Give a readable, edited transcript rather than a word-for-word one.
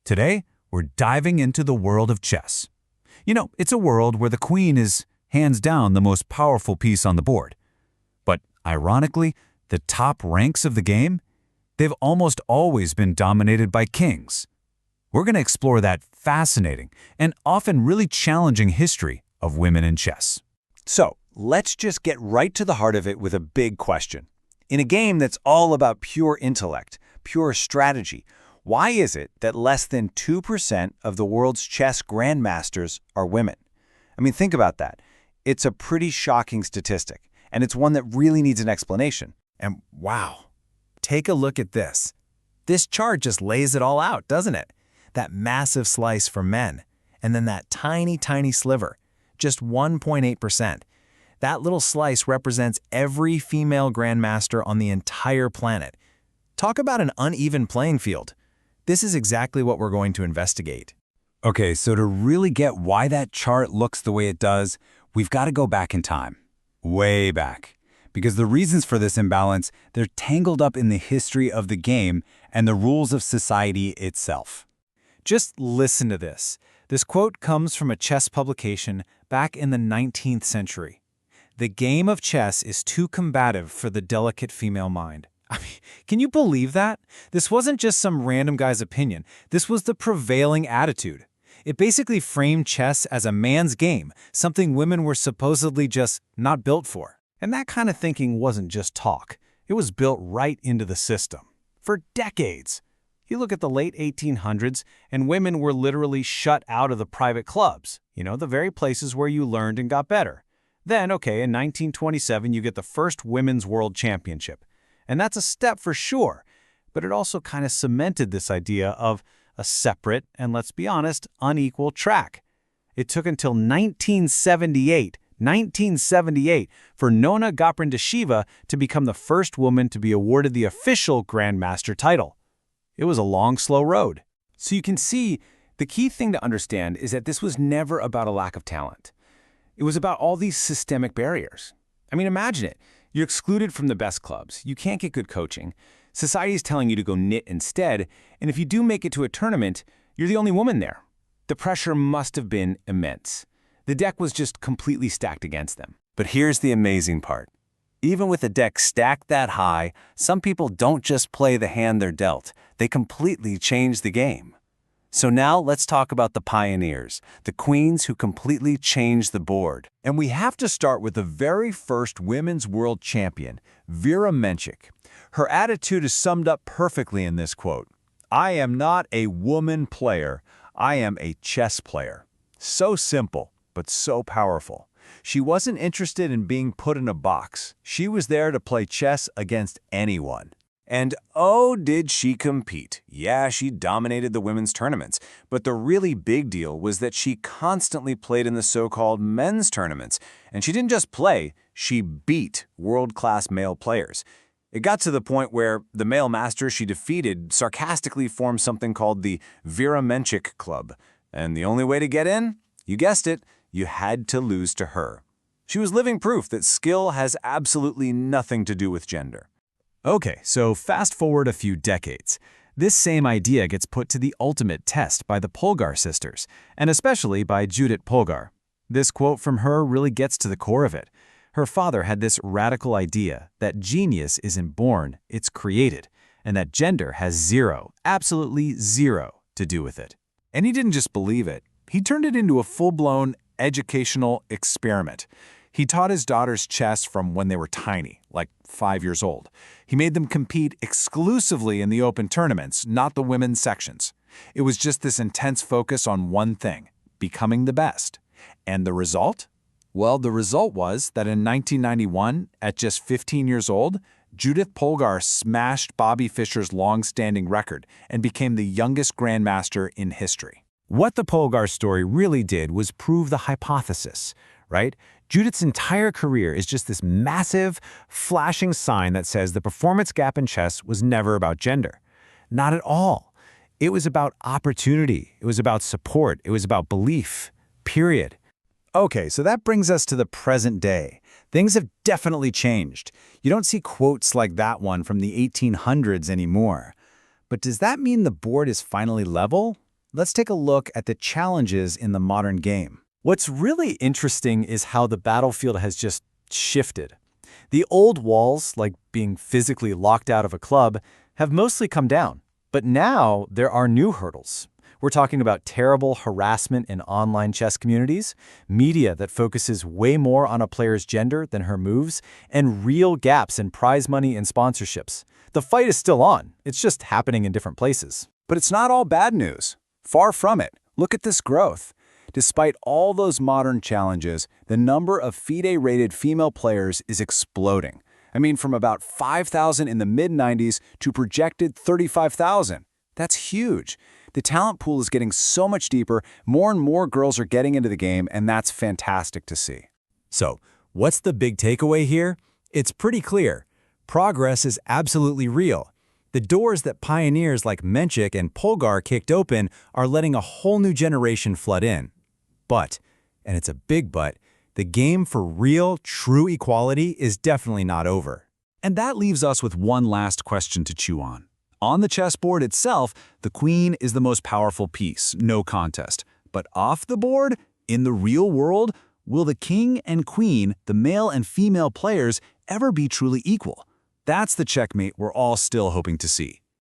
Today, we're diving into the world of chess. It's a world where the queen is, hands down, the most powerful piece on the board. But ironically, the top ranks of the game, they've almost always been dominated by kings. We're going to explore that fascinating and often really challenging history of women in chess. So, let's just get right to the heart of it with a big question. In a game that's all about pure intellect, pure strategy, why is it that less than 2% of the world's chess grandmasters are women? I mean, think about that. It's a pretty shocking statistic, and it's one that really needs an explanation. And wow, take a look at this. This chart just lays it all out, doesn't it? That massive slice for men, and then that tiny, tiny sliver, just 1.8%. That little slice represents every female grandmaster on the entire planet. Talk about an uneven playing field. This is exactly what we're going to investigate. Okay, so to really get why that chart looks the way it does, we've got to go back in time. Way back. Because the reasons for this imbalance, they're tangled up in the history of the game and the rules of society itself. Just listen to this. This quote comes from a chess publication back in the 19th century. "The game of chess is too combative for the delicate female mind." I mean, can you believe that? This wasn't just some random guy's opinion. This was the prevailing attitude. It basically framed chess as a man's game, something women were supposedly just not built for. And that kind of thinking wasn't just talk. It was built right into the system. For decades. You look at the late 1800s, and women were literally shut out of the private clubs, the very places where you learned and got better. Then, in 1927, you get the first Women's World Championship. And that's a step for sure, but it also kind of cemented this idea of a separate and, let's be honest, unequal track. It took until 1978 for Nona Gaprindasheva to become the first woman to be awarded the official Grandmaster title. It was a long, slow road. So you can see, the key thing to understand is that this was never about a lack of talent. It was about all these systemic barriers. I mean, imagine it. You're excluded from the best clubs. You can't get good coaching. Society is telling you to go knit instead, and if you do make it to a tournament, you're the only woman there. The pressure must have been immense. The deck was just completely stacked against them. But here's the amazing part. Even with the deck stacked that high, some people don't just play the hand they're dealt. They completely change the game. So now let's talk about the pioneers, the queens who completely changed the board. And we have to start with the very first women's world champion, Vera Menchik. Her attitude is summed up perfectly in this quote. "I am not a woman player, I am a chess player." So simple, but so powerful. She wasn't interested in being put in a box. She was there to play chess against anyone. And oh, did she compete. Yeah, she dominated the women's tournaments, but the really big deal was that she constantly played in the so-called men's tournaments. And she didn't just play, she beat world-class male players. It got to the point where the male masters she defeated sarcastically formed something called the Vera Menchik Club. And the only way to get in, you guessed it, you had to lose to her. She was living proof that skill has absolutely nothing to do with gender. Okay, so fast forward a few decades. This same idea gets put to the ultimate test by the Polgar sisters, and especially by Judit Polgar. This quote from her really gets to the core of it. Her father had this radical idea that genius isn't born, it's created, and that gender has zero, absolutely zero, to do with it. And he didn't just believe it. He turned it into a full-blown educational experiment. He taught his daughters chess from when they were tiny, like 5 years old. He made them compete exclusively in the open tournaments, not the women's sections. It was just this intense focus on one thing, becoming the best. And the result? Well, the result was that in 1991, at just 15 years old, Judith Polgar smashed Bobby Fischer's long-standing record and became the youngest grandmaster in history. What the Polgar story really did was prove the hypothesis, right? Judith's entire career is just this massive, flashing sign that says the performance gap in chess was never about gender. Not at all. It was about opportunity. It was about support. It was about belief. Period. Okay, so that brings us to the present day. Things have definitely changed. You don't see quotes like that one from the 1800s anymore. But does that mean the board is finally level? let's take a look at the challenges in the modern game. What's really interesting is how the battlefield has just shifted. The old walls, like being physically locked out of a club, have mostly come down. But now there are new hurdles. We're talking about terrible harassment in online chess communities, media that focuses way more on a player's gender than her moves, and real gaps in prize money and sponsorships. The fight is still on. It's just happening in different places. But it's not all bad news. Far from it. Look at this growth. Despite all those modern challenges, the number of FIDE-rated female players is exploding. I mean, from about 5,000 in the mid-90s to projected 35,000. That's huge. The talent pool is getting so much deeper, more and more girls are getting into the game, and that's fantastic to see. So, what's the big takeaway here? It's pretty clear. Progress is absolutely real. The doors that pioneers like Menchik and Polgar kicked open are letting a whole new generation flood in. But, and it's a big but, the game for real, true equality is definitely not over. And that leaves us with one last question to chew on. On the chessboard itself, the queen is the most powerful piece, no contest. But off the board, in the real world, will the king and queen, the male and female players, ever be truly equal? That's the checkmate we're all still hoping to see.